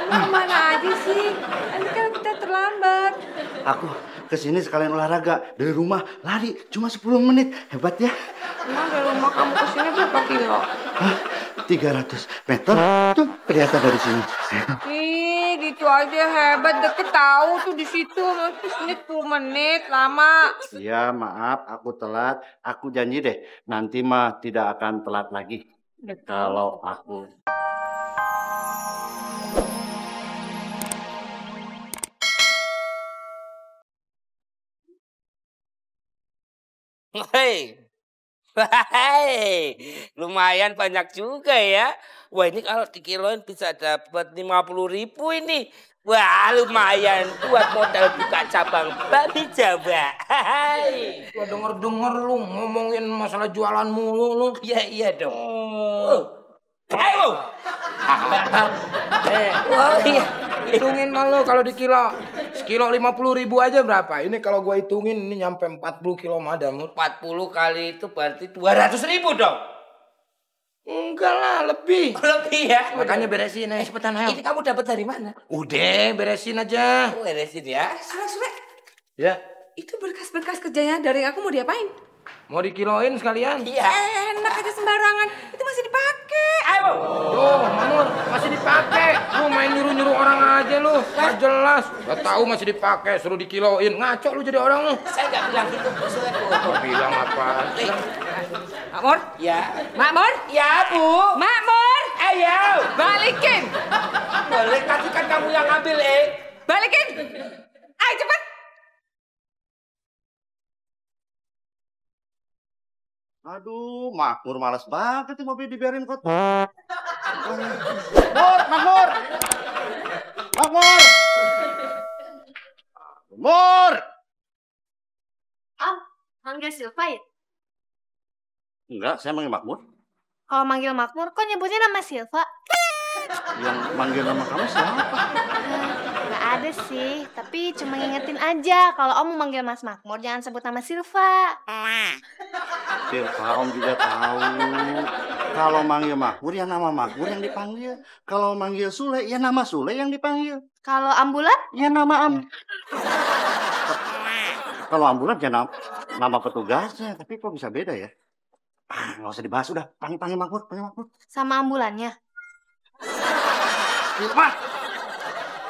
Kemana aja sih? Nanti kan kita terlambat. Aku kesini sekalian olahraga. Dari rumah lari cuma 10 menit. Hebat ya. Emang dari rumah kamu ke sini berapa kilo? Hah? 300 meter? Tuh, kelihatan dari sini. Ih, gitu aja hebat. Deket tahu tuh di situ. Terus ini 10 menit, lama. Ya, maaf aku telat. Aku janji deh, nanti mah tidak akan telat lagi. Kalau aku... Hei, lumayan banyak juga ya. Wah ini kalau dikiloin bisa dapat 50.000 ini. Wah lumayan buat modal buka cabang bakmi Jawa. Gua denger-denger lu ngomongin masalah jualan mulu lu. Iya dong. Ayo. Wah iya. Hitungin malu kalau di kilo. Sekilo 50.000 aja berapa? Ini kalau gua hitungin ini nyampe 40 kilo madam. 40 kali itu berarti 200.000 dong. Enggak lah, lebih. Lebih ya. Makanya beresin aja cepetan ayo. Ini kamu dapat dari mana? Udah, beresin aja. Beresin ya. Sule, Ya, itu berkas-berkas kerjanya dari aku mau diapain? mau dikiloin sekalian. Iya. Enak aja sembarangan. Itu masih dipakai. Ayo. Tuh, Mamur, masih dipakai. Lu main nyuruh-nyuruh orang aja lu. Gak jelas. Gak tahu masih dipakai, suruh dikiloin. Ngaco lu jadi orang lu. Saya nggak bilang gitu, Sule. Bilang apaan sih? Makmur? Ya. Makmur? Ya, Bu. Makmur! Ayo. Balikin! Boleh, tadi kan kamu yang ngambil, Balikin! Ayo cepet! Aduh, Makmur malas banget nih mobil dibiarin kot. Makmur! Makmur! Makmur! Om, manggil Silva ya? Enggak, saya manggil Makmur. Kalau manggil Makmur, kok nyebutnya nama Silva? Yang manggil nama kamu siapa? Nggak ada sih, tapi cuma ngingetin aja. Kalau Om mau manggil Mas Makmur, jangan sebut nama Silva. Silva, Om juga tahu. Kalau manggil Makmur, ya nama Makmur yang dipanggil. Kalau manggil Sule, ya nama Sule yang dipanggil. Kalau ambulan? Ya nama Kalau ambulan ya nama petugasnya. Tapi kok bisa beda ya? Nggak usah dibahas, udah. Panggil Makmur, Sama ambulannya? Silva,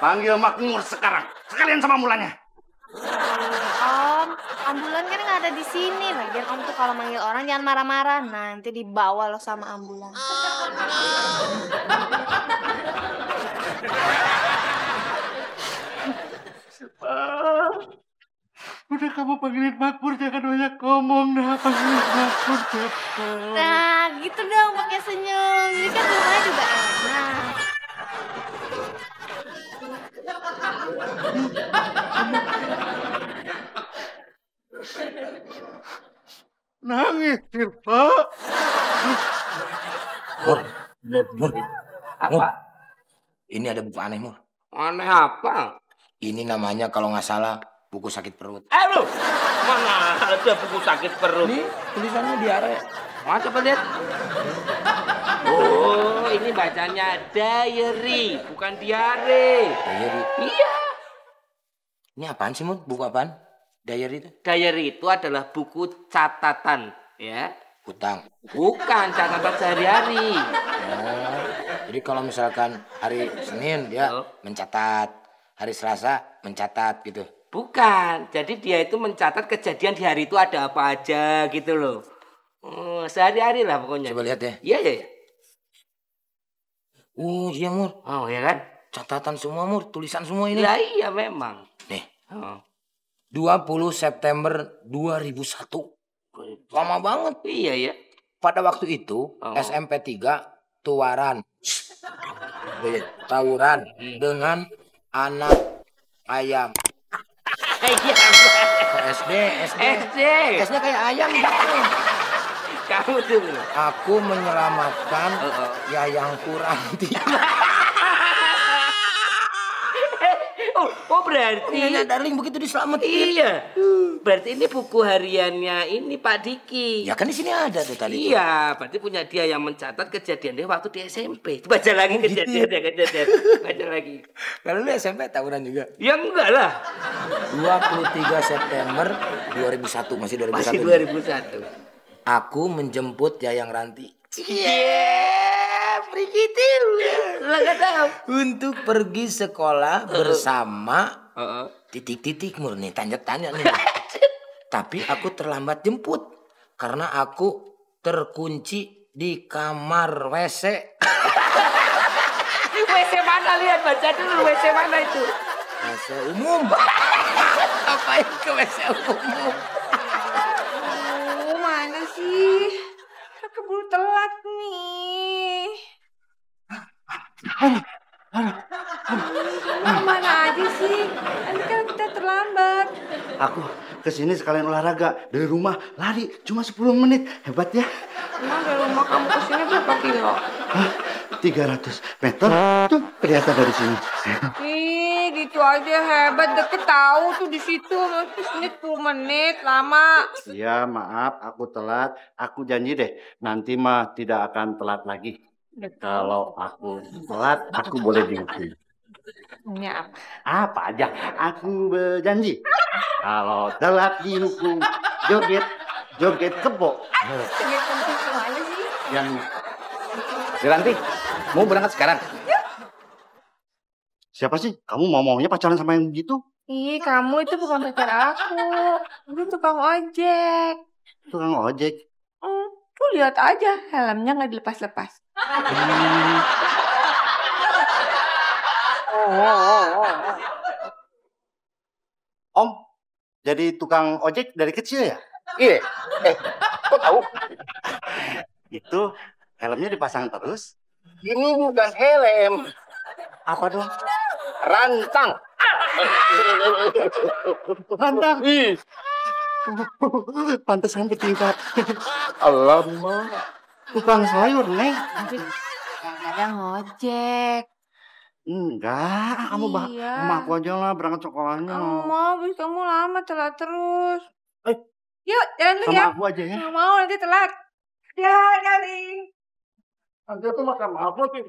panggil Makmur sekarang. Sekalian sama ambulannya. Om, ambulan kan nggak ada di sini. Lagian Om tuh kalau manggil orang jangan marah-marah. Nanti dibawa loh sama ambulan. Udah kamu panggilin Makmur, jangan banyak ngomong dah. Panggilin Makmur, cepat. Nah, gitu dong pakai senyum. Ini kan rumahnya juga enak. Nangis, Silva. Mur. Apa? Ini ada buku aneh, Mur. Aneh apa? Ini namanya kalau nggak salah buku sakit perut. Lu, mana ada buku sakit perut? Ini tulisannya diare. Mau coba lihat? Oh, ini bacanya diary, bukan diare. Diary. Iya. Ini apaan sih, Mur? Buku apaan? Diary itu? Diary itu adalah buku catatan, ya. Hutang. Bukan catatan sehari-hari. Oh, jadi kalau misalkan hari Senin dia mencatat, hari Selasa mencatat gitu. Bukan, jadi dia itu mencatat kejadian di hari itu ada apa aja gitu loh. Sehari-hari lah pokoknya. Coba lihat ya. Iya. Iya, Mur. Oh ya kan? Catatan semua, Mur. Tulisan semua ini. Ya iya memang. Nih. Oh. 20 September 2001. Lama banget. Iya ya. Pada waktu itu SMP 3 tuaran. Tawuran dengan anak ayam. SD. SD kayak ayam gitu. Kamu tuh. Aku menyelamatkan Yayang Kuranti. Oh berarti. Iya, darling begitu diselamatin. Iya. Berarti ini buku hariannya ini Pak Diki. Ya kan di sini ada tuh tadi. Iya, berarti punya dia yang mencatat kejadiannya waktu di SMP. Baca lagi kejadian. Baca lagi. Kalau lu SMP tahunan juga. Ya enggak lah. 23 September 2001, masih 2001. Masih 2001. Aku menjemput Yayang Ranti. Begitu. Lah enggak tahu. Untuk pergi sekolah bersama Heeh. titik-titik murni tanya nih. Tapi aku terlambat jemput karena aku terkunci di kamar WC. WC mana lihat baca dulu WC mana itu? WC umum. Ngapain ke WC umum? Mana sih? Keburu telat nih. Kemana aja sih? Nanti kan kita terlambat. Aku kesini sekalian olahraga. Dari rumah lari cuma 10 menit. Hebat ya. Emang dari rumah kamu ke sini berapa kilo? Hah? 300 meter? Tuh, kelihatan dari sini. Ih, gitu aja hebat. Deket tahu tuh di situ. Nanti sini 10 menit lama. Ya, maaf aku telat. Aku janji deh, nanti mah tidak akan telat lagi. Kalau aku telat, aku boleh dihukum. Ini apa? Apa aja, aku berjanji. Kalau telat dihukum, joget kebo. Ini penting kemana sih? Yang Ranti, mau berangkat sekarang? siapa sih? Kamu maunya pacaran sama yang begitu? Ih, kamu itu bukan pacar aku. Itu tukang ojek. Tukang ojek. Tuh lihat aja, helmnya nggak dilepas-lepas. Om, jadi tukang ojek dari kecil ya? Iya. Kok tahu? Itu helmnya dipasang terus. Ini bukan helm, Apa dong? rantang. Rantang. Pantesan bertingkat. Alamak. Tukang sayur, Neng. Ada ngojek. Enggak, kamu Iya. sama aku aja lah berangkat sekolahnya. Kamu mau, bis kamu lama telat terus. Eh. Yuk, jalan dulu ya. Sama aku aja ya. Nggak mau, nanti telat. Ya, darling. Nanti aku makan apa sih?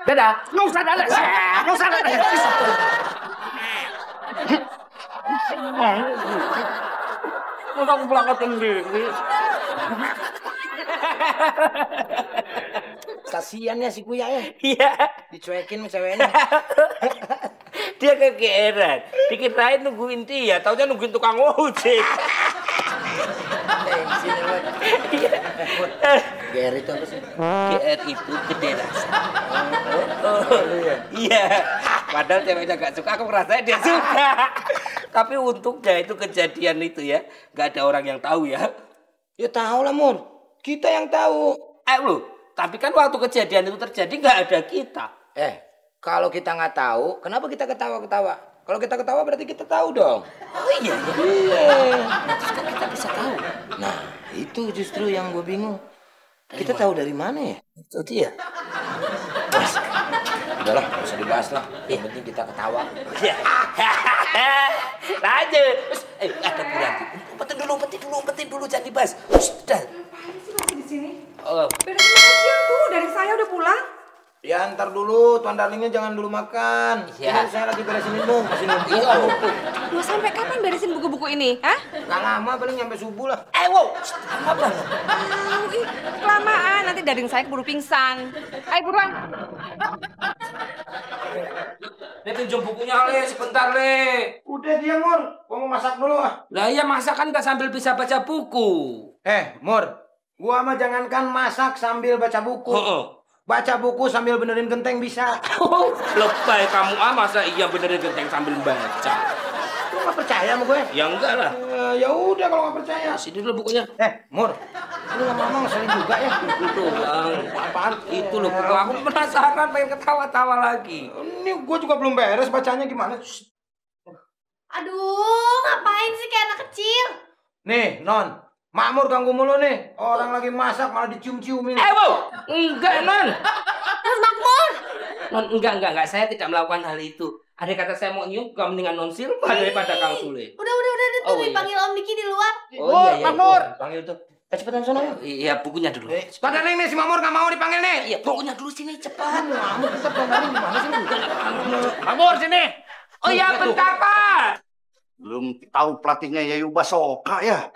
Dadah. Nggak usah dadah. Nggak usah dadah. Udah aku berangkat sendiri. Kasiannya si Kuya ya. Iya. Dicuekin sama ceweknya. Dia kegeeran. Dikirain nungguin dia, taunya nungguin tukang ojek. Tengsin banget. Iya. GR itu apa sih? GR itu gede rasa. Iya. Padahal ceweknya gak suka, aku ngerasain dia suka. Tapi untungnya itu kejadian itu ya, gak ada orang yang tahu ya. Ya tahu lah Mur. Kita yang tahu. Loh, tapi kan waktu kejadian itu terjadi gak ada kita. Kalau kita nggak tahu, kenapa kita ketawa-ketawa? Kalau kita ketawa berarti kita tahu dong. Oh iya. Terus kok kita bisa tahu? Nah, itu justru yang gue bingung. Kita tahu dari mana ya? Itu dia. Udahlah, nggak usah dibahas lah. Yang penting kita ketawa. Ya. Lanjut. Ada Bu Ranti. Umpetin dulu, jangan dibahas. Sudah. Masih di sini. Oh, Beresin makan siang tuh, dari saya udah pulang. Ya ntar dulu, Tuan Darlingnya jangan dulu makan. Iya. Ini saya lagi beresin minum, masih nunggu. Mau sampai kapan beresin buku-buku ini? Hah? Nggak lama, paling nyampe subuh lah. wow. Apa? Ih, kelamaan. Nanti daging saya keburu pingsan. Ayo buruan. Ini pinjam bukunya Le, sebentar Le. Udah dia Mur, gua mau masak dulu ah. Lah iya masak kan gak sambil bisa baca buku. Mur, gua mah jangankan masak sambil baca buku. Baca buku sambil benerin genteng bisa. Lebay kamu masa iya benerin genteng sambil baca. Lu nggak percaya sama gue? Ya enggak lah. Ya udah kalau nggak percaya. Sini dulu bukunya. Mur, lu lama-lama ngeselin juga ya. Itu apaan? Itu loh buku aku penasaran pengen ketawa-tawa lagi. Ini gue juga belum beres bacanya gimana. Aduh, ngapain sih kayak anak kecil? Nih, Non. Makmur ganggu mulu nih. Orang lagi masak malah dicium-ciumin. Enggak, Non. Mas Makmur! Non, enggak. Saya tidak melakukan hal itu. Ada kata saya mau nyium, kamu mendingan non Silva daripada Kang Sule. Udah, Oh, tuh iya. dipanggil Om Diki di luar. Oh iya, Makmur. Panggil tuh. Cepetan sono. Iya, bukunya dulu. Pada nih si Mamur nggak mau dipanggil nih. Iya, bukunya dulu sini cepat. Mamur kita pengalaman gimana sih? Makmur sini. Oh iya, bentar Pak. Belum tahu pelatihnya Yayu Basoka ya.